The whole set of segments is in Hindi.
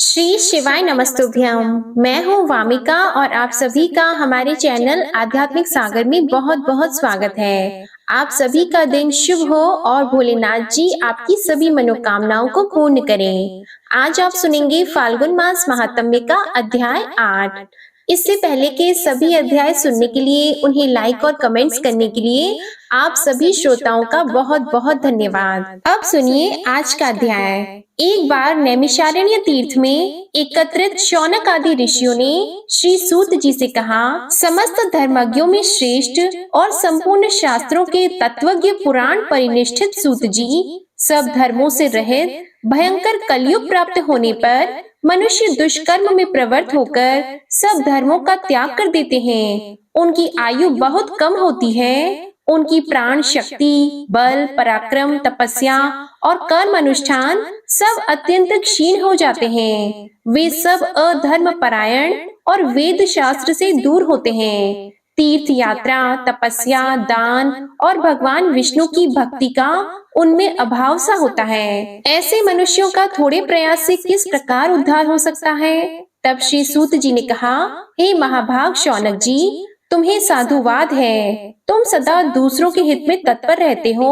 श्री शिवाय नमस्तुभ्यम। मैं हूँ वामिका और आप सभी का हमारे चैनल आध्यात्मिक सागर में बहुत बहुत स्वागत है। आप सभी का दिन शुभ हो और भोलेनाथ जी आपकी सभी मनोकामनाओं को पूर्ण करें। आज आप सुनेंगे फाल्गुन मास महात्म्य का अध्याय 8। इससे पहले के सभी अध्याय सुनने के लिए, उन्हें लाइक और कमेंट्स करने के लिए आप सभी श्रोताओं का बहुत बहुत धन्यवाद। अब सुनिए आज का अध्याय। एक बार नैमिषारण्य तीर्थ में एकत्रित शौनक आदि ऋषियों ने श्री सूत जी से कहा, समस्त धर्मज्ञों में श्रेष्ठ और संपूर्ण शास्त्रों के तत्वज्ञ पुराण परिनिष्ठित सूत जी, सब धर्मों से रहित भयंकर कलयुग प्राप्त होने पर मनुष्य दुष्कर्म में प्रवृत्त होकर सब धर्मों का त्याग कर देते हैं। उनकी आयु बहुत कम होती है। उनकी प्राण शक्ति, बल, पराक्रम, तपस्या और कर्म अनुष्ठान सब अत्यंत क्षीण हो जाते हैं। वे सब अधर्म परायण और वेद शास्त्र से दूर होते हैं। तीर्थ यात्रा, तपस्या, दान और भगवान विष्णु की भक्ति का उनमें अभाव सा होता है। ऐसे मनुष्यों का थोड़े प्रयास से किस प्रकार उद्धार हो सकता है? तब श्री सूत जी ने कहा, हे महाभाग शौनक जी, तुम्हें साधुवाद है। तुम सदा दूसरों के हित में तत्पर रहते हो।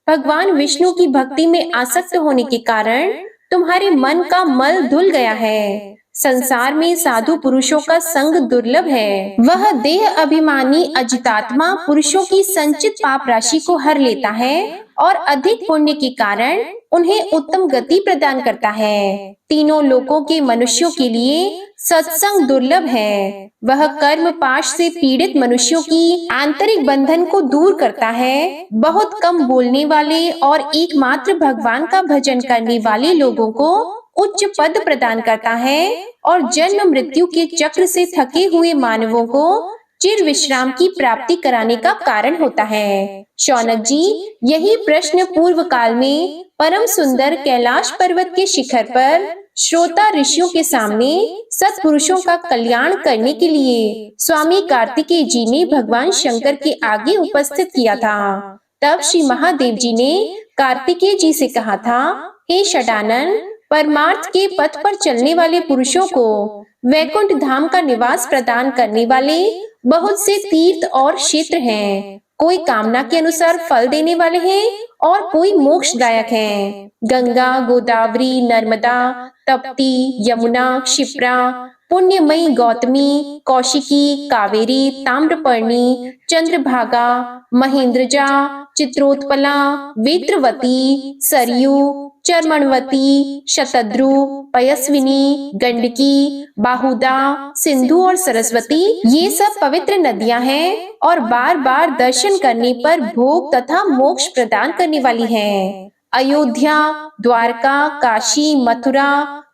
भगवान विष्णु की भक्ति में आसक्त होने के कारण तुम्हारे मन का मल धुल गया है। संसार में साधु पुरुषों का संग दुर्लभ है। वह देह अभिमानी अजितात्मा पुरुषों की संचित पाप राशि को हर लेता है और अधिक पुण्य के कारण उन्हें उत्तम गति प्रदान करता है। तीनों लोकों के मनुष्यों के लिए सत्संग दुर्लभ है। वह कर्म पाश से पीड़ित मनुष्यों की आंतरिक बंधन को दूर करता है। बहुत कम बोलने वाले और एकमात्र भगवान का भजन करने वाले लोगों को उच्च पद प्रदान करता है और जन्म मृत्यु के चक्र से थके हुए मानवों को चिर विश्राम की प्राप्ति कराने का कारण होता है। शौनक जी, यही प्रश्न पूर्व काल में परम सुंदर कैलाश पर्वत के शिखर पर श्रोता ऋषियों के सामने सत्पुरुषों का कल्याण करने के लिए स्वामी कार्तिकेय जी ने भगवान शंकर के आगे उपस्थित किया था। तब श्री महादेव जी ने कार्तिकेय जी से कहा था, हे षडानन, परमार्थ के पथ पर चलने वाले पुरुषों को वैकुंठ धाम का निवास प्रदान करने वाले बहुत से तीर्थ और क्षेत्र हैं। कोई कामना के अनुसार फल देने वाले हैं और कोई मोक्षदायक हैं। गंगा, गोदावरी, नर्मदा, तप्ती, यमुना, क्षिप्रा, पुण्यमयी गौतमी, कौशिकी, कावेरी, ताम्रपर्णी, चंद्रभागा, महेंद्रजा, चित्रोत्पला, वेत्रवती, सरयू, चर्मणवती, शतद्रु, पयस्विनी, गंडकी, बाहुदा, सिंधु और सरस्वती, ये सब पवित्र नदियां हैं और बार बार दर्शन करने पर भोग तथा मोक्ष प्रदान करने वाली हैं। अयोध्या, द्वारका, काशी, मथुरा,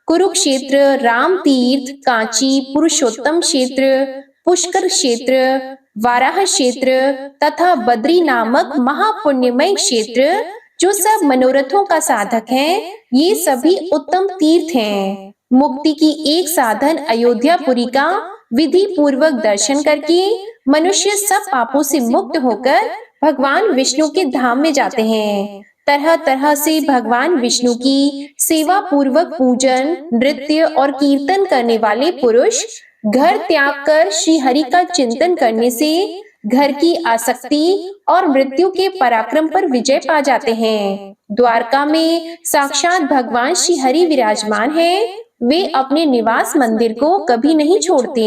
कुरुक्षेत्र, राम तीर्थ, कांची, पुरुषोत्तम क्षेत्र, पुष्कर क्षेत्र, वाराह क्षेत्र तथा बद्री नामक महापुण्यमय क्षेत्र, जो सब मनोरथों का साधक है, ये सभी उत्तम तीर्थ हैं। मुक्ति की एक साधन अयोध्यापुरी का विधि पूर्वक दर्शन करके मनुष्य सब पापों से मुक्त होकर भगवान विष्णु के धाम में जाते हैं। तरह तरह से भगवान विष्णु की सेवा पूर्वक पूजन, नृत्य और कीर्तन करने वाले पुरुष घर त्याग कर श्री हरि का चिंतन करने से घर की आसक्ति और मृत्यु के पराक्रम पर विजय पा जाते हैं। द्वारका में साक्षात भगवान श्री हरि विराजमान हैं। वे अपने निवास मंदिर को कभी नहीं छोड़ते।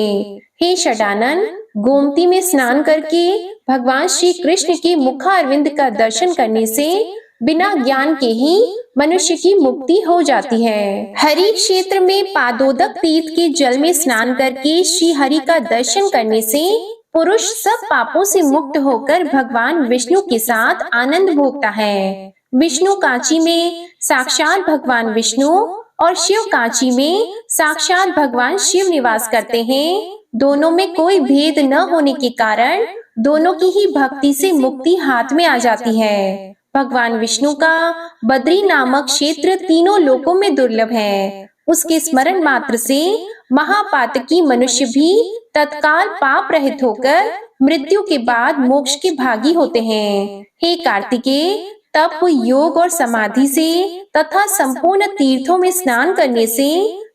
हे षडानन, गोमती में स्नान करके भगवान श्री कृष्ण के मुखारविंद का दर्शन करने से बिना ज्ञान के ही मनुष्य की मुक्ति हो जाती है। हरि क्षेत्र में पादोदक तीर्थ के जल में स्नान करके श्री हरि का दर्शन करने से पुरुष सब पापों से मुक्त होकर भगवान विष्णु के साथ आनंद भोगता है। विष्णु कांची में साक्षात भगवान विष्णु और शिव कांची में साक्षात भगवान शिव निवास करते हैं। दोनों में कोई भेद न होने के कारण दोनों की ही भक्ति से मुक्ति हाथ में आ जाती है। भगवान विष्णु का बद्री नामक क्षेत्र तीनों लोकों में दुर्लभ है। उसके स्मरण मात्र से महापातकी मनुष्य भी तत्काल पाप रहित होकर मृत्यु के बाद मोक्ष के भागी होते हैं। हे कार्तिकेय, तप, योग और समाधि से तथा संपूर्ण तीर्थों में स्नान करने से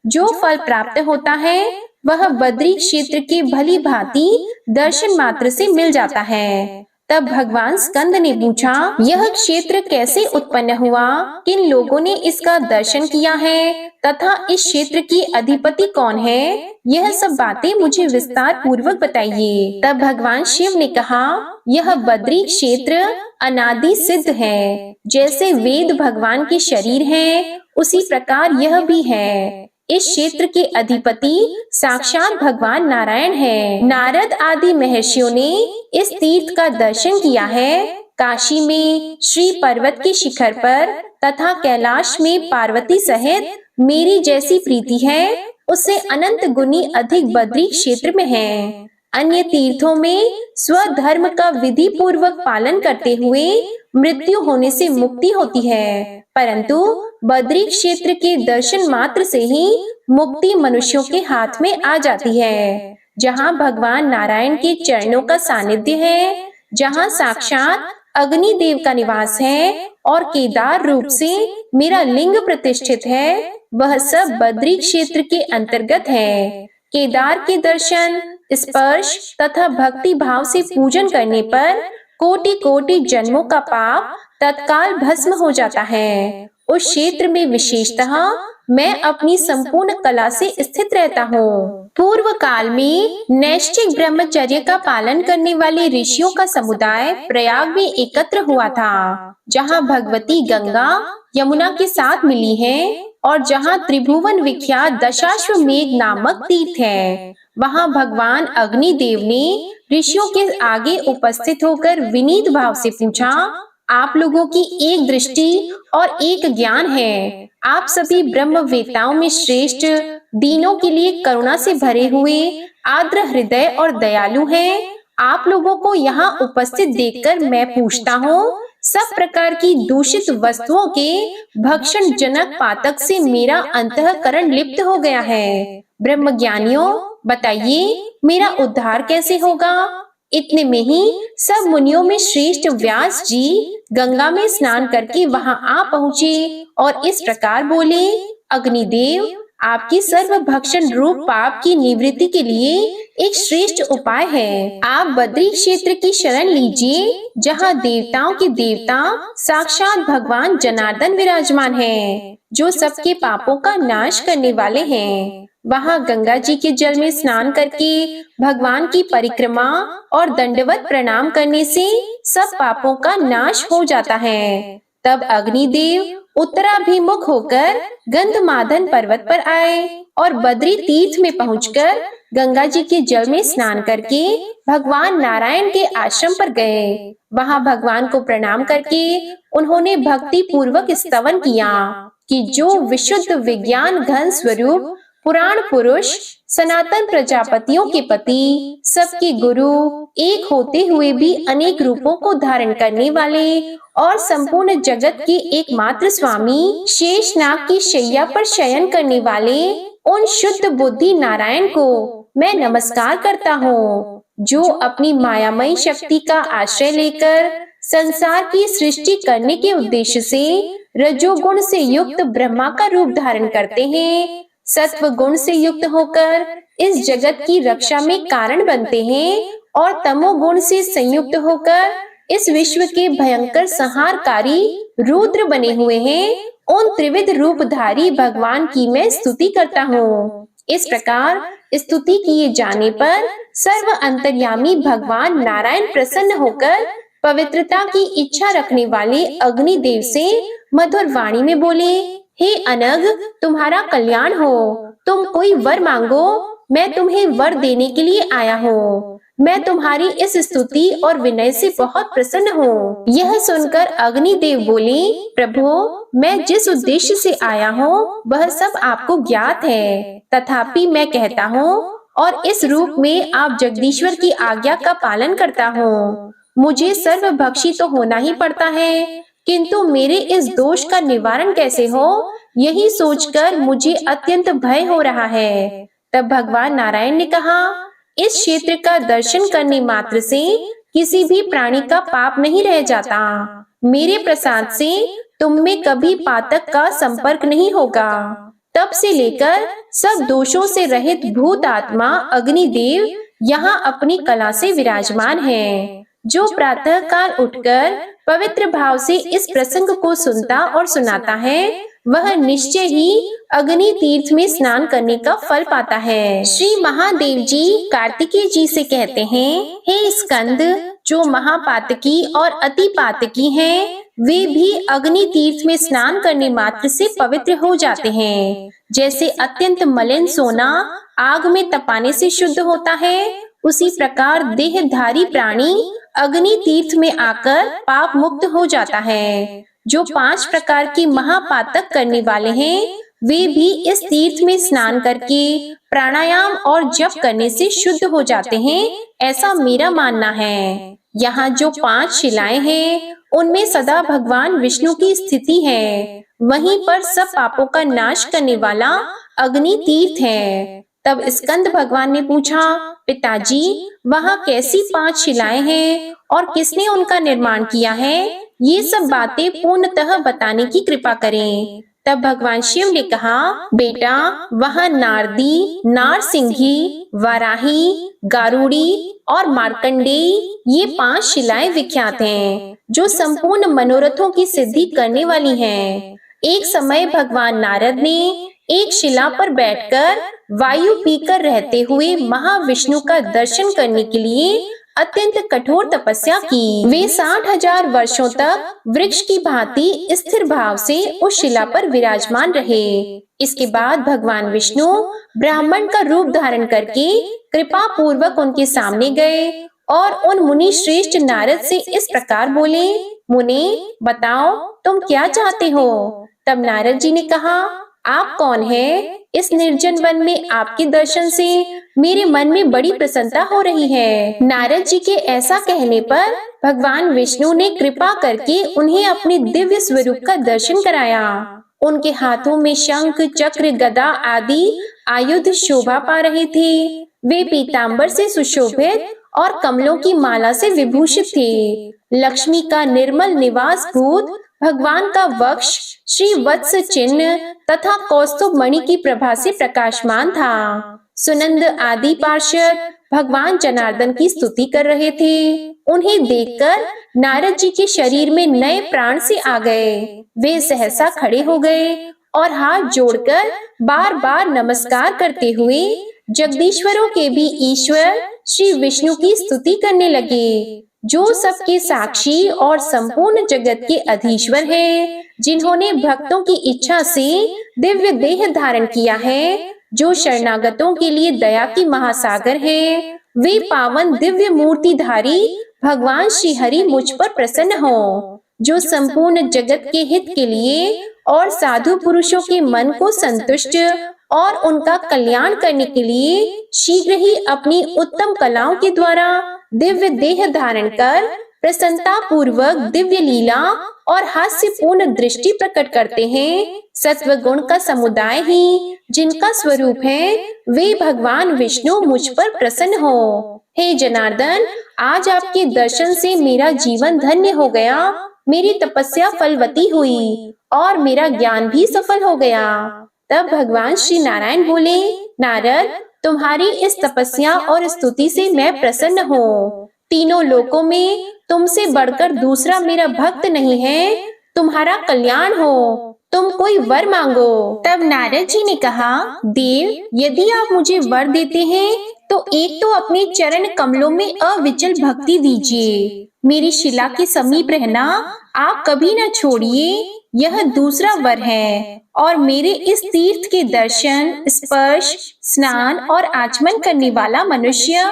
जो फल प्राप्त होता है वह बद्री क्षेत्र के भली भांति दर्शन मात्र से मिल जाता है। तब भगवान स्कंद ने पूछा, यह क्षेत्र कैसे उत्पन्न हुआ, किन लोगों ने इसका दर्शन किया है तथा इस क्षेत्र की अधिपति कौन है, यह सब बातें मुझे विस्तार पूर्वक बताइए। तब भगवान शिव ने कहा, यह बद्री क्षेत्र अनादि सिद्ध है। जैसे वेद भगवान के शरीर हैं, उसी प्रकार यह भी है। इस क्षेत्र के अधिपति साक्षात भगवान नारायण हैं। नारद आदि महर्षियों ने इस तीर्थ का दर्शन किया है। काशी में श्री पर्वत के शिखर पर तथा कैलाश में पार्वती सहित मेरी जैसी प्रीति है, उससे अनंत गुनी अधिक बद्री क्षेत्र में है। अन्य तीर्थों में स्वधर्म का विधि पूर्वक पालन करते हुए मृत्यु होने से मुक्ति होती है, परंतु बद्री क्षेत्र के दर्शन मात्र से ही मुक्ति मनुष्यों के हाथ में आ जाती है। जहाँ भगवान नारायण के चरणों का सानिध्य है, जहाँ साक्षात अग्निदेव का निवास है और केदार रूप से मेरा लिंग प्रतिष्ठित है, वह सब बद्री क्षेत्र के अंतर्गत है। केदार के दर्शन, स्पर्श तथा भक्ति भाव से पूजन करने पर कोटि कोटि जन्मों का पाप तत्काल भस्म हो जाता है। उस क्षेत्र में विशेषतः मैं अपनी संपूर्ण कला से स्थित रहता हूँ। पूर्व काल में नैष्ठिक ब्रह्मचर्य का पालन करने वाले ऋषियों का समुदाय प्रयाग में एकत्र हुआ था, जहाँ भगवती गंगा यमुना के साथ मिली है और जहाँ त्रिभुवन विख्यात दशाश्वमेध नामक तीर्थ है। वहाँ भगवान अग्निदेव ने ऋषियों के आगे उपस्थित होकर विनीत भाव से पूछा, आप लोगों की एक दृष्टि और एक ज्ञान है। आप सभी ब्रह्मवेत्ताओं में श्रेष्ठ, दीनों के लिए करुणा से भरे हुए, आर्द्र हृदय और दयालु हैं। आप लोगों को यहाँ उपस्थित देखकर मैं पूछता हूँ, सब प्रकार की दूषित वस्तुओं के भक्षण जनक पातक से मेरा अंतःकरण लिप्त हो गया है। ब्रह्मज्ञानियों, बताइए मेरा उद्धार कैसे होगा। इतने में ही सब मुनियों में श्रेष्ठ व्यास जी गंगा में स्नान करके वहां आ पहुँचे और इस प्रकार बोले, अग्निदेव, आपकी सर्व भक्षण रूप पाप की निवृत्ति के लिए एक श्रेष्ठ उपाय है। आप बद्री क्षेत्र की शरण लीजिए, जहाँ देवताओं के देवता साक्षात भगवान जनार्दन विराजमान हैं, जो सबके पापों का नाश करने वाले हैं। वहाँ गंगा जी के जल में स्नान करके भगवान की परिक्रमा और दंडवत प्रणाम करने से सब पापों का नाश हो जाता है। तब अग्निदेव उत्तराभिमुख होकर गंधमादन पर्वत पर आए और बद्री तीर्थ में पहुंचकर गंगा जी के जल में स्नान करके भगवान नारायण के आश्रम पर गए। वहां भगवान को प्रणाम करके उन्होंने भक्ति पूर्वक स्तवन किया कि जो विशुद्ध विज्ञान घन स्वरूप पुराण पुरुष, सनातन प्रजापतियों के पति, सबके गुरु, एक होते हुए भी अनेक रूपों को धारण करने वाले और संपूर्ण जगत के एकमात्र स्वामी, शेषनाग की शैया पर शयन करने वाले उन शुद्ध बुद्धि नारायण को मैं नमस्कार करता हूँ, जो अपनी मायामयी शक्ति का आश्रय लेकर संसार की सृष्टि करने के उद्देश्य से रजोगुण से युक्त ब्रह्मा का रूप धारण करते हैं, सत्व गुण से युक्त होकर इस जगत की रक्षा में कारण बनते हैं और तमोगुण से संयुक्त होकर इस विश्व के भयंकर संहारकारी रुद्र बने हुए हैं। उन त्रिविध रूपधारी भगवान की मैं स्तुति करता हूँ। इस प्रकार स्तुति किए जाने पर सर्व अंतर्यामी भगवान नारायण प्रसन्न होकर पवित्रता की इच्छा रखने वाले अग्निदेव से मधुर वाणी में बोले, हे अनग, तुम्हारा कल्याण हो। तुम कोई वर मांगो, मैं तुम्हें वर देने के लिए आया हूँ। मैं तुम्हारी इस स्तुति और विनय से बहुत प्रसन्न हूँ। यह सुनकर अग्निदेव बोले, प्रभु, मैं जिस उद्देश्य से आया हूँ वह सब आपको ज्ञात है, तथापि मैं कहता हूँ और इस रूप में आप जगदीश्वर की आज्ञा का पालन करता हूँ। मुझे सर्वभक्षी तो होना ही पड़ता है, किंतु मेरे इस दोष का निवारण कैसे हो, यही सोचकर मुझे अत्यंत भय हो रहा है। तब भगवान नारायण ने कहा, इस क्षेत्र का दर्शन करने मात्र से किसी भी प्राणी का पाप नहीं रह जाता। मेरे प्रसाद से तुम में कभी पातक का संपर्क नहीं होगा। तब से लेकर सब दोषों से रहित भूत आत्मा अग्निदेव यहाँ अपनी कला से विराजमान है। जो प्रातः काल उठकर पवित्र भाव से इस प्रसंग को सुनता और सुनाता है, वह निश्चय ही अग्नि तीर्थ में स्नान करने का फल पाता है। श्री महादेव जी कार्तिकेय जी से कहते हैं, हे स्कंद, जो महापातकी और अति पातकी हैं, वे भी अग्नि तीर्थ में स्नान करने मात्र से पवित्र हो जाते हैं। जैसे अत्यंत मलिन सोना आग में तपाने से शुद्ध होता है, उसी प्रकार देहधारी प्राणी अग्नि तीर्थ में आकर पाप मुक्त हो जाता है। जो 5 प्रकार के महापातक करने वाले हैं, वे भी इस तीर्थ में स्नान करके प्राणायाम और जप करने से शुद्ध हो जाते हैं, ऐसा मेरा मानना है। यहाँ जो 5 शिलाएं हैं, उनमें सदा भगवान विष्णु की स्थिति है। वहीं पर सब पापों का नाश करने वाला अग्नि तीर्थ है। तब स्कंद भगवान ने पूछा, पिताजी, वहाँ कैसी 5 शिलाएं हैं और किसने उनका निर्माण किया है? ये सब बातें पूर्णतः बताने की कृपा करें। तब भगवान शिव ने कहा, बेटा, वहाँ नारदी, नारसिंही, वाराही, गारुड़ी और मार्कंडेयी, ये 5 शिलाएं विख्यात हैं, जो संपूर्ण मनोरथों की सिद्धि करने वाली हैं। एक समय भगवान नारद ने एक शिला पर बैठकर वायु पीकर रहते हुए महाविष्णु का दर्शन करने के लिए अत्यंत कठोर तपस्या की। वे 60,000 वर्षों तक वृक्ष की भांति स्थिर भाव से उस शिला पर विराजमान रहे। इसके बाद भगवान विष्णु ब्राह्मण का रूप धारण करके कृपा पूर्वक उनके सामने गए और उन मुनि श्रेष्ठ नारद से इस प्रकार बोले, मुनि, बताओ तुम क्या चाहते हो? तब नारद जी ने कहा, आप कौन हैं? इस निर्जन वन में आपके दर्शन से मेरे मन में बड़ी प्रसन्नता हो रही है। नारद जी के ऐसा कहने पर भगवान विष्णु ने कृपा करके उन्हें अपने दिव्य स्वरूप का दर्शन कराया। उनके हाथों में शंख, चक्र, गदा आदि आयुध शोभा पा रहे थे। वे पीतांबर से सुशोभित और कमलों की माला से विभूषित थे। लक्ष्मी का निर्मल निवास भूत भगवान का वक्ष श्री वत्स चिन्ह तथा कौस्तुभ मणि की प्रभा से प्रकाशमान था। सुनंद आदि पार्षद भगवान जनार्दन की स्तुति कर रहे थे। उन्हें देखकर नारद जी के शरीर में नए प्राण से आ गए। वे सहसा खड़े हो गए और हाथ जोड़कर बार बार नमस्कार करते हुए जगदीश्वरों के भी ईश्वर श्री विष्णु की स्तुति करने लगे, जो सबके साक्षी और संपूर्ण जगत के अधीश्वर हैं, जिन्होंने भक्तों की इच्छा से दिव्य देह धारण किया है, जो शरणागतों के लिए दया की महासागर है। वे पावन दिव्य मूर्तिधारी भगवान श्री हरि मुझ पर प्रसन्न हो, जो संपूर्ण जगत के हित के लिए और साधु पुरुषों के मन को संतुष्ट और उनका कल्याण करने के लिए शीघ्र ही अपनी उत्तम कलाओं के द्वारा दिव्य देह धारण कर प्रसन्नता पूर्वक दिव्य लीला और हास्यपूर्ण दृष्टि प्रकट करते हैं। सत्व गुण का समुदाय ही जिनका स्वरूप है, वे भगवान विष्णु मुझ पर प्रसन्न हो। हे जनार्दन, आज आपके दर्शन से मेरा जीवन धन्य हो गया। मेरी तपस्या फलवती हुई और मेरा ज्ञान भी सफल हो गया। तब भगवान श्री नारायण बोले, नारद, तुम्हारी इस तपस्या और स्तुति से मैं प्रसन्न हूँ। तीनों लोकों में तुमसे बढ़कर दूसरा मेरा भक्त नहीं है। तुम्हारा कल्याण हो, तुम कोई वर मांगो। तब नारद जी ने कहा, देव, यदि आप मुझे वर देते हैं तो एक तो अपने चरण कमलों में अविचल भक्ति दीजिए। मेरी शिला के समीप रहना आप कभी न छोड़िए, यह दूसरा वर है। और मेरे इस तीर्थ के दर्शन, स्पर्श, स्नान और आचमन करने वाला मनुष्य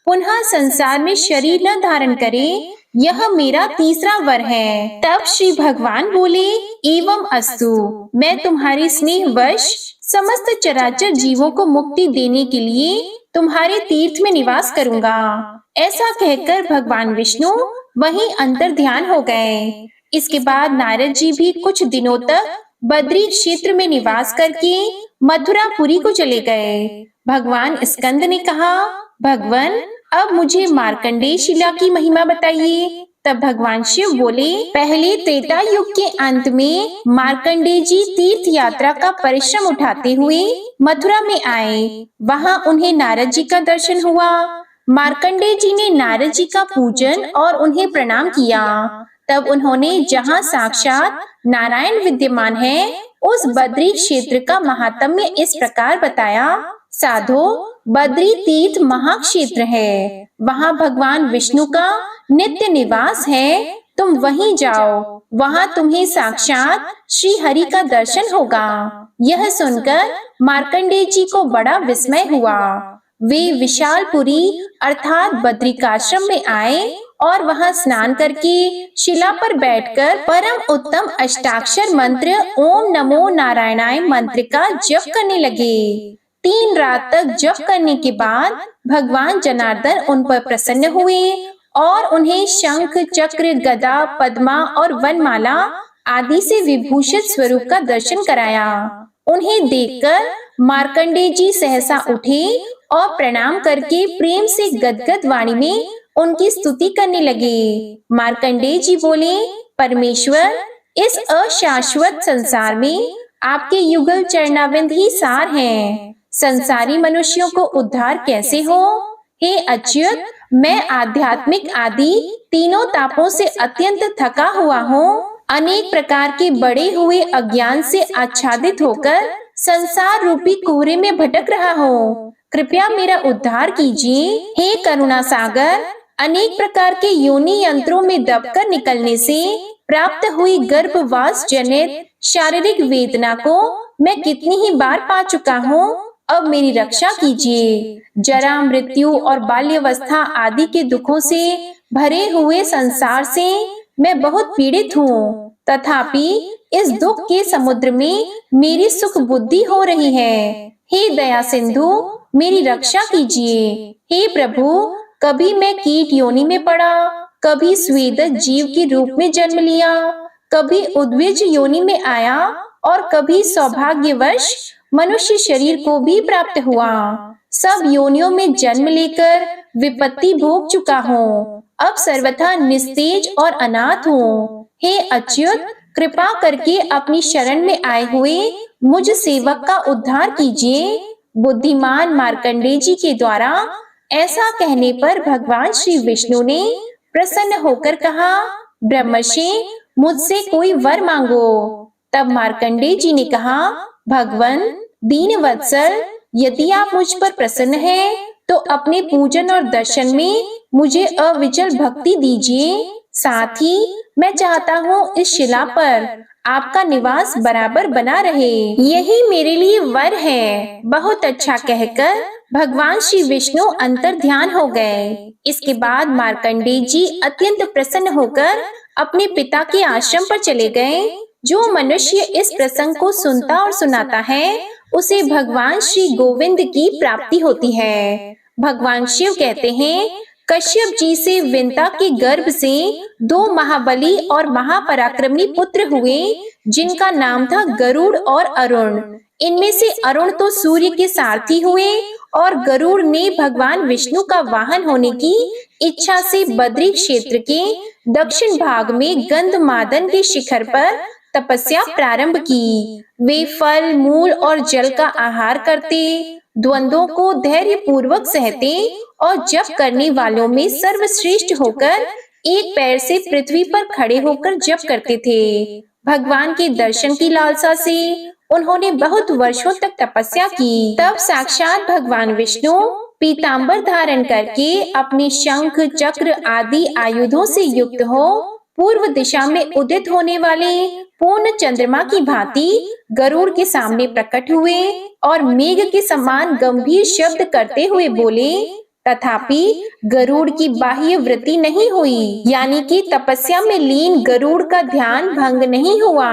पुनः संसार में शरीर न धारण करे, यह मेरा तीसरा वर है। तब श्री भगवान बोले, एवं अस्तु, मैं तुम्हारे स्नेहवश समस्त चराचर जीवों को मुक्ति देने के लिए तुम्हारे तीर्थ में निवास करूंगा। ऐसा कहकर भगवान विष्णु वहीं अंतर ध्यान हो गए। इसके बाद नारद जी भी कुछ दिनों तक बद्री क्षेत्र में निवास करके मथुरापुरी को चले गए। भगवान स्कंद ने कहा, भगवान, अब मुझे मार्कंडेय शिला की महिमा बताइए। तब भगवान शिव बोले, पहले त्रेता युग के अंत में मार्कंडेय जी तीर्थ यात्रा का परिश्रम उठाते हुए मथुरा में आए। वहां उन्हें नारद जी का दर्शन हुआ। मार्कंडेय जी ने नारद जी का पूजन और उन्हें प्रणाम किया। तब उन्होंने जहां साक्षात नारायण विद्यमान है, उस बद्री क्षेत्र का महात्म्य इस प्रकार बताया। साधो, बद्री तीर्थ महाक्षेत्र है। वहां भगवान विष्णु का नित्य निवास है। तुम वहीं जाओ, वहां तुम्हें साक्षात श्री हरि का दर्शन होगा। यह सुनकर मार्कंडेय जी को बड़ा विस्मय हुआ। वे विशालपुरी अर्थात बद्रिकाश्रम में आए और वहां स्नान करके शिला पर बैठकर परम उत्तम अष्टाक्षर मंत्र ओम नमो नारायणाय मंत्र का जप करने लगे। 3 रात तक जप करने के बाद भगवान जनार्दन उन पर प्रसन्न हुए और उन्हें शंख, चक्र, गदा, पद्मा और वनमाला आदि से विभूषित स्वरूप का दर्शन कराया। उन्हें देखकर मार्कंडेय जी सहसा उठे और प्रणाम करके प्रेम से गदगद वाणी में उनकी स्तुति करने लगे। मार्कंडेय जी बोले, परमेश्वर, इस अशाश्वत संसार में आपके युगल चरणाविंद ही सार हैं। संसारी मनुष्यों को उद्धार कैसे हो? हे अच्युत, मैं आध्यात्मिक आदि तीनों तापों से अत्यंत थका हुआ हूँ। अनेक प्रकार के बड़े हुए अज्ञान से आच्छादित होकर संसार रूपी कोहरे में भटक रहा हूँ। कृपया मेरा उद्धार कीजिए। हे करुणा सागर, अनेक प्रकार के योनि यंत्रों में दबकर निकलने से प्राप्त हुई गर्भवास जनित शारीरिक वेदना को मैं कितनी ही बार पा चुका हूँ। अब मेरी रक्षा कीजिए। जरा, मृत्यु और बाल्यावस्था आदि के दुखों से भरे हुए संसार से मैं बहुत पीड़ित हूँ। तथापि इस दुख के समुद्र में मेरी सुख बुद्धि हो रही है। हे दया सिंधु, मेरी रक्षा कीजिए। हे प्रभु, कभी मैं कीट योनि में पड़ा, कभी स्वेदक जीव के रूप में जन्म लिया, कभी उद्विज योनि में आया और कभी सौभाग्यवश मनुष्य शरीर को भी प्राप्त हुआ। सब योनियों में जन्म लेकर विपत्ति भोग चुका हूँ। अब सर्वथा निस्तेज और अनाथ हूँ। हे अच्युत, कृपा करके अपनी शरण में आए हुए मुझ सेवक का उद्धार कीजिए। बुद्धिमान मार्कंडेय जी के द्वारा ऐसा कहने पर भगवान श्री विष्णु ने प्रसन्न होकर कहा, ब्रह्मर्षि, मुझसे कोई वर मांगो। तब मार्कंडेय जी ने कहा, भगवन दीनवत्सल, यदि आप मुझ पर प्रसन्न हैं, तो अपने पूजन और दर्शन में मुझे अविचल भक्ति दीजिए। साथ ही मैं चाहता हूँ इस शिला पर आपका निवास बराबर बना रहे। यही मेरे लिए वर है। बहुत अच्छा कहकर भगवान श्री विष्णु अंतर ध्यान हो गए। इसके बाद मार्कंडेय जी अत्यंत प्रसन्न होकर अपने पिता के आश्रम पर चले गए। जो मनुष्य इस प्रसंग को सुनता और सुनाता है, उसे भगवान श्री गोविंद की प्राप्ति होती है। भगवान शिव कहते हैं, कश्यप जी से विंता के गर्भ से 2 महाबली और महापराक्रमी पुत्र हुए, जिनका नाम था गरुड़ और अरुण। इनमें से अरुण तो सूर्य के सारथी हुए और गरुड़ ने भगवान विष्णु का वाहन होने की इच्छा से बद्री क्षेत्र के दक्षिण भाग में गंधमादन के शिखर पर तपस्या प्रारंभ की। वे फल, मूल और जल का आहार करते, द्वंद्वों को धैर्य पूर्वक सहते और जप करने वालों में सर्वश्रेष्ठ होकर एक पैर से पृथ्वी पर खड़े होकर जप करते थे। भगवान के दर्शन की लालसा से उन्होंने बहुत वर्षों तक तपस्या की। तब साक्षात भगवान विष्णु पीतांबर धारण करके अपने शंख, चक्र आदि आयुधों से युक्त हो पूर्व दिशा में उदित होने वाले पूर्ण चंद्रमा की भांति गरुड़ के सामने प्रकट हुए और मेघ के समान गंभीर शब्द करते हुए बोले। तथापि गरुड़ की बाह्य वृत्ति नहीं हुई, यानी कि तपस्या में लीन गरुड़ का ध्यान भंग नहीं हुआ।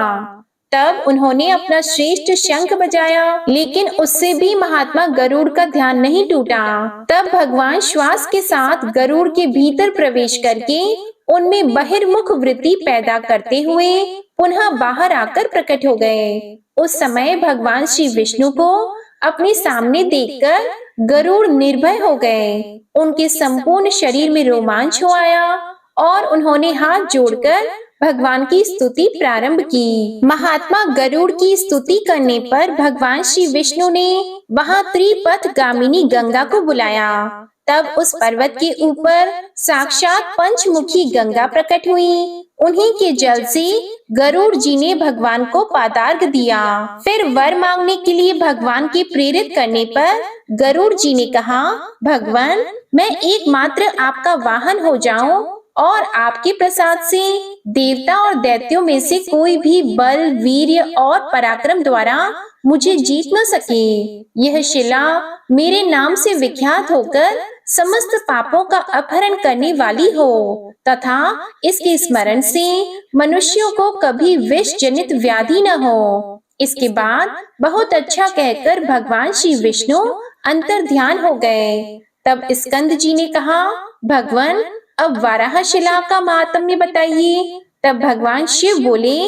तब उन्होंने अपना श्रेष्ठ शंख बजाया, लेकिन उससे भी महात्मा गरुड़ का ध्यान नहीं टूटा। तब भगवान श्वास के साथ गरुड़ के भीतर प्रवेश करके उनमें बहिर्मुख वृत्ति पैदा करते हुए पुनः बाहर आकर प्रकट हो गए। उस समय भगवान श्री विष्णु को अपने सामने देखकर गरुड़ निर्भय हो गए। उनके संपूर्ण शरीर में रोमांच हो आया और उन्होंने हाथ जोड़कर भगवान की स्तुति प्रारंभ की। महात्मा गरुड़ की स्तुति करने पर भगवान श्री विष्णु ने वहां त्रिपथ गामिनी गंगा को बुलाया। तब उस पर्वत के ऊपर साक्षात पंचमुखी गंगा प्रकट हुई। उन्हीं के जल से गरुड़ जी ने भगवान को पादार्घ दिया। फिर वर मांगने के लिए भगवान के प्रेरित करने पर गरुड़ जी ने कहा, भगवान मैं एकमात्र आपका वाहन हो जाऊं और आपके प्रसाद से देवता और दैत्यों में से कोई भी बल, वीर्य और पराक्रम द्वारा मुझे जीत न सके। यह शिला मेरे नाम से विख्यात होकर समस्त पापों का अपहरण करने वाली हो तथा इसके स्मरण से मनुष्यों को कभी विष जनित व्याधि न हो। इसके बाद बहुत अच्छा कहकर भगवान श्री विष्णु अंतर ध्यान हो गए। तब स्कंद जी ने कहा, भगवान अब वाराह शिला का महात्म्य बताइए। तब भगवान शिव बोले,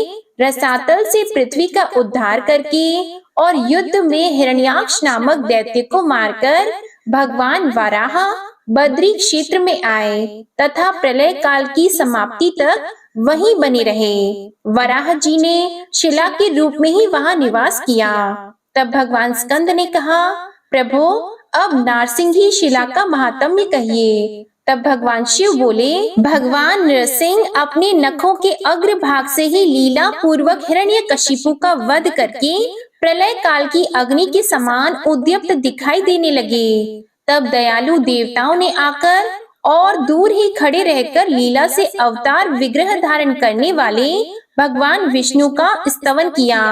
रसातल से पृथ्वी का उद्धार करके और युद्ध में हिरण्याक्ष नामक दैत्य को मारकर भगवान वाराह बद्री क्षेत्र में आए तथा प्रलय काल की समाप्ति तक वहीं बने रहे। वराह जी ने शिला के रूप में ही वहां निवास किया। तब भगवान स्कंद ने कहा, प्रभु अब नारसिंही शिला का महात्म्य कहिए। तब भगवान शिव बोले, भगवान नरसिंह अपने नखों के अग्र भाग से ही लीला पूर्वक हिरण्यकशिपु का वध करके प्रलय काल की अग्नि के समान उद्यप्त दिखाई देने लगे। तब दयालु देवताओं ने आकर और दूर ही खड़े रहकर लीला से अवतार विग्रह धारण करने वाले भगवान विष्णु का स्तवन किया।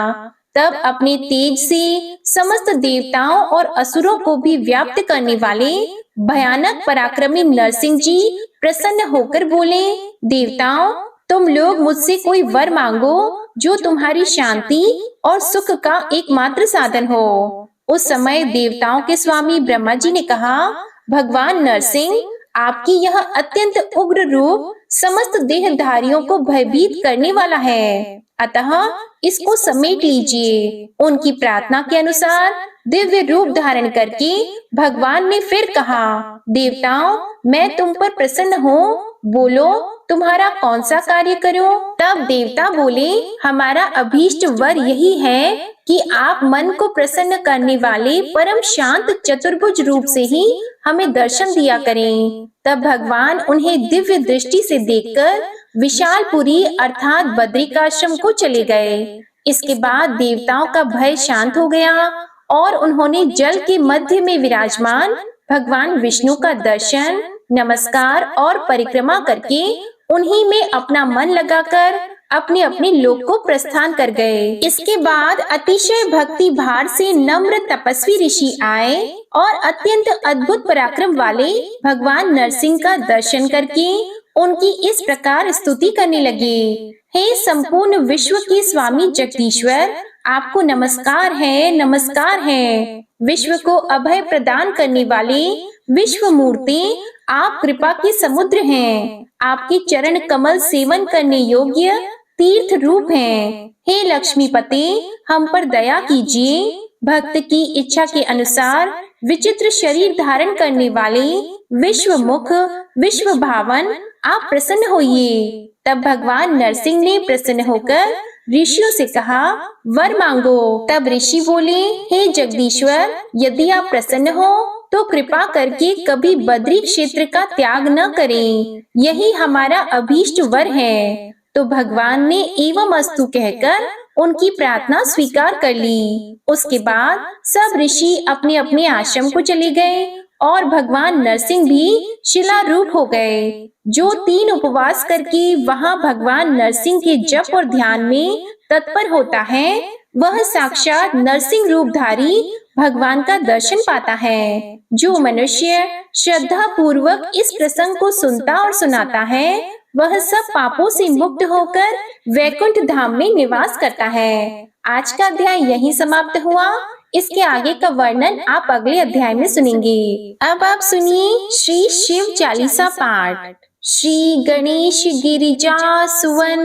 तब अपने तेज से समस्त देवताओं और असुरों को भी व्याप्त करने वाले भयानक पराक्रमी नरसिंह जी प्रसन्न होकर बोले, देवताओं तुम लोग मुझसे कोई वर मांगो जो तुम्हारी शांति और सुख का एकमात्र साधन हो। उस समय देवताओं के स्वामी ब्रह्मा जी ने कहा, भगवान नरसिंह आपकी यह अत्यंत उग्र रूप समस्त देहधारियों को भयभीत करने वाला है, अतः इसको समेट लीजिए। उनकी प्रार्थना के अनुसार दिव्य रूप धारण करके भगवान ने फिर कहा, देवताओं मैं तुम पर प्रसन्न हूँ, बोलो तुम्हारा कौन सा कार्य करूं? तब देवता बोले, हमारा अभीष्ट वर यही है कि आप मन को प्रसन्न करने वाले परम शांत चतुर्भुज रूप से ही हमें दर्शन दिया करें। तब भगवान उन्हें दिव्य दृष्टि से देखकर विशालपुरी अर्थात बद्रिकाश्रम को चले गए। इसके बाद देवताओं का भय शांत हो गया और उन्होंने जल के मध्य में विराजमान भगवान विष्णु का दर्शन, नमस्कार और परिक्रमा करके उन्हीं में अपना मन लगाकर अपने अपने लोक को प्रस्थान कर गए। इसके बाद अतिशय भक्ति भार से नम्र तपस्वी ऋषि आए और अत्यंत अद्भुत पराक्रम वाले भगवान नरसिंह का दर्शन करके उनकी इस प्रकार स्तुति करने लगे, हे संपूर्ण विश्व के स्वामी जगदीश्वर, आपको नमस्कार है, नमस्कार है। विश्व को अभय प्रदान करने वाले विश्व मूर्ति आप कृपा के समुद्र हैं। आपके चरण कमल सेवन करने योग्य तीर्थ रूप हैं। हे लक्ष्मीपते हम पर दया कीजिए। भक्त की इच्छा के अनुसार विचित्र शरीर धारण करने वाले विश्व मुख विश्व भावन आप प्रसन्न होइए। तब भगवान नरसिंह ने प्रसन्न होकर ऋषियों से कहा, वर मांगो। तब ऋषि बोले, हे जगदीश्वर, यदि आप प्रसन्न हो तो कृपा करके कभी बद्री क्षेत्र का त्याग न करें, यही हमारा अभीष्ट वर है। तो भगवान ने एवं अस्तु कहकर उनकी प्रार्थना स्वीकार कर ली। उसके बाद सब ऋषि अपने अपने आश्रम को चले गए और भगवान नरसिंह भी शिला रूप हो गए। जो 3 उपवास करके वहां भगवान नरसिंह के जप और ध्यान में तत्पर होता है, वह साक्षात नरसिंह रूपधारी भगवान का दर्शन पाता है। जो मनुष्य श्रद्धा पूर्वक इस प्रसंग को सुनता और सुनाता है, वह सब पापों से मुक्त होकर वैकुंठ धाम में निवास करता है। आज का अध्याय यहीं समाप्त हुआ। इसके आगे का वर्णन आप अगले अध्याय में सुनेंगे। अब आप सुनिए श्री शिव चालीसा पाठ। श्री गणेश गिरिजा सुवन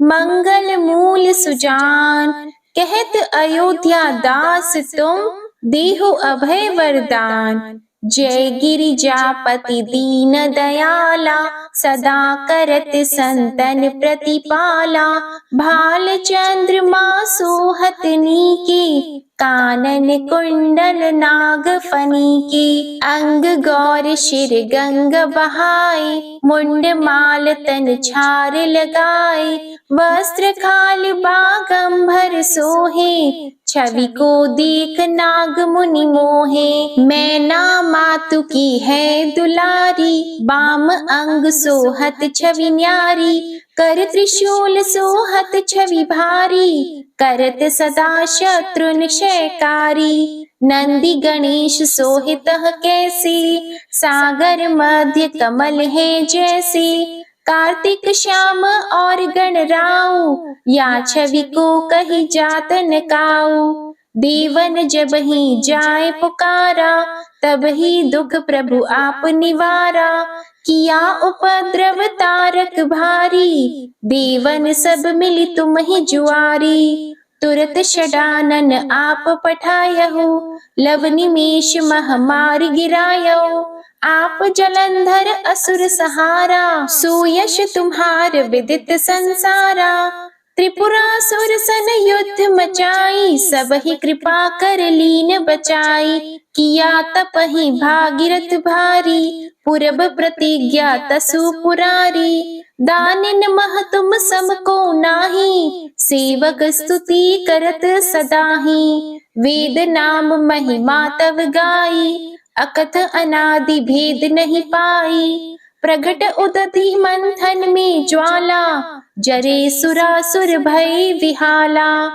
मंगल मूल सुजान, कहत अयोध्या दास तुम देहो अभय वरदान। जय गिरिजापति दीन दयाला, सदा करत संतन प्रतिपाला। भाल चंद्रमा सोहत नीके, कानन कुंडल नाग फनी के। अंग गौर शिर गंग बहाए, मुंड माल तन छार लगाए। वस्त्र खाल बागंबर सोहे, छवि को देख नाग मुनि मोहे। मैना मातु की है दुलारी, बाम अंग सोहत छवि न्यारी। कर त्रिशूल सोहत छवि भारी, करत सदा शत्रु निशयकारी। नंदी गणेश सोहित कैसे, सागर मध्य कमल है जैसे। कार्तिक श्याम और गणराऊ, या छवि को कही जात न काऊ। देवन जब ही जाए पुकारा, तब ही दुख प्रभु आप निवारा। किया उपद्रव तारक भारी, देवन सब मिली तुम ही जुआरी। तुरत षडानन आप पठायहु, लव निमेष महामारी गिरायहु। आप जलंधर असुर सहारा, सुयश तुम्हार विदित संसारा। त्रिपुरासुर सन युद्ध मचाई, सब ही कृपा कर लीन बचाई। किया तपहि भागीरथ भारी, पूरब प्रतिज्ञा तसु पुरारी। दानिन मह तुम सम को नाही, सेवक स्तुति करत सदाहि। वेद नाम महिमा तव गाई, अकथ अनादि भेद नहीं पाई। प्रगट उदधि मंथन में ज्वाला, जरे सुरासुर भय विहाला।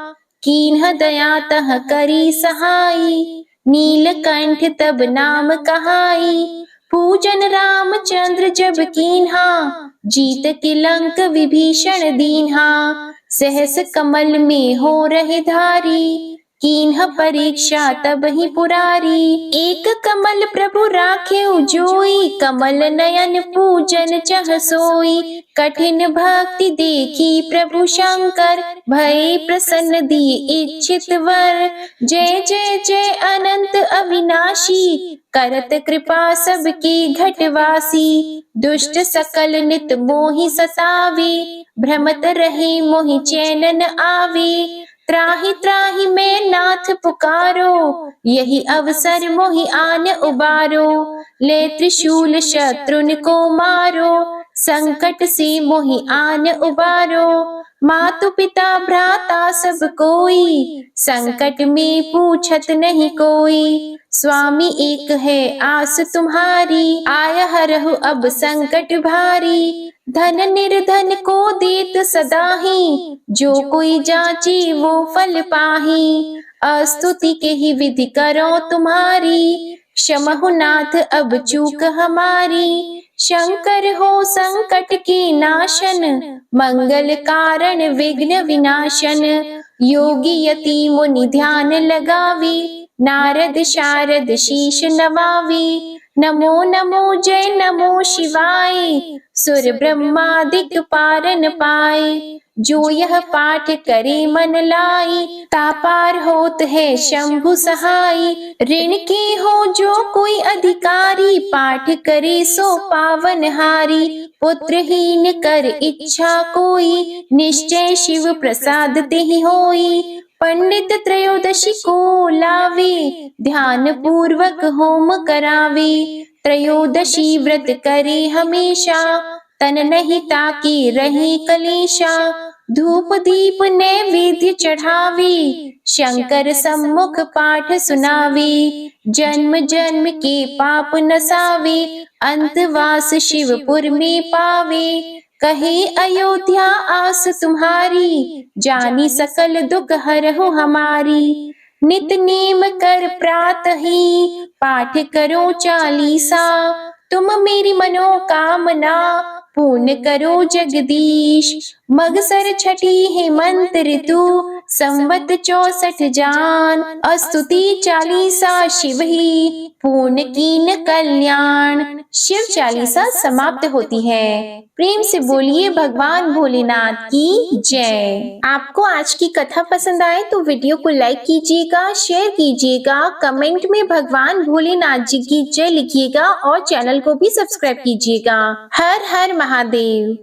कीन्ह दया तह करी सहाई, नीलकंठ तब नाम कहाई। पूजन रामचंद्र जब कीन्हा, जीत के लंक विभीषण दीन्हा। सहस कमल में हो रहे धारी, कीन्ह परीक्षा तब ही पुरारी। एक कमल प्रभु राखे जोई, कमल नयन पूजन चह सोई। कठिन भक्ति देखी प्रभु शंकर, भय प्रसन्न दिए इच्छित वर। जय जय जय अनंत अविनाशी, करत कृपा सबकी घटवासी। दुष्ट सकल नित मोहि सतावे, भ्रमत रहे मोहि चैन न आवे। त्राहि त्राहि मैं नाथ पुकारो, यही अवसर मोहि आन उबारो। ले त्रिशूल शत्रुन को मारो, संकट से मोहि आन उबारो। मातु पिता भ्राता सब कोई, संकट में पूछत नहीं कोई। स्वामी एक है आस तुम्हारी, आय हरहु अब संकट भारी। धन निर्धन को देत सदाहि, जो कोई जाचे वो फल पाहि। अस्तुति के ही विधि करो तुम्हारी, क्षमहु नाथ अब चूक हमारी। शंकर हो संकट के नाशन, मंगल कारण विघ्न विनाशन। योगी यति मुनि ध्यान लगावे, नारद शारद शीश नवावे। नमो नमो जय नमो शिवाय, सुर ब्रह्मादिक पारन पाए। जो यह पाठ करे मन लाई, तापार होत है शंभु सहाय। ऋण के हो जो कोई अधिकारी, पाठ करे सो पावन हारी। पुत्रहीन कर इच्छा कोई, निश्चय शिव प्रसाद तेहि होई। पंडित त्रयोदशी को लावे, ध्यान पूर्वक होम करावे। त्रयोदशी व्रत करे हमेशा, तन नहीं ताकि रही कलेशा। धूप दीप नैवेद्य चढ़ावे, शंकर सम्मुख पाठ सुनावे। जन्म जन्म के पाप नसावे, अंतवास शिवपुर में पावे। कहे अयोध्या आस तुम्हारी, जानी सकल दुख हरहु हमारी। नित नेम कर प्रातः ही, पाठ करो चालीसा। तुम मेरी मनोकामना, पूर्ण करो जगदीश। मगसर छठी हेमंत ऋतु, संवत 64 जान, स्तुति चालीसा शिव ही, पूर्ण कीन कल्याण। शिव चालीसा समाप्त होती है। प्रेम से बोलिए भगवान भोलेनाथ की जय। आपको आज की कथा पसंद आए तो वीडियो को लाइक कीजिएगा, शेयर कीजिएगा, कमेंट में भगवान भोलेनाथ जी की जय लिखिएगा और चैनल को भी सब्सक्राइब कीजिएगा। हर हर महादेव।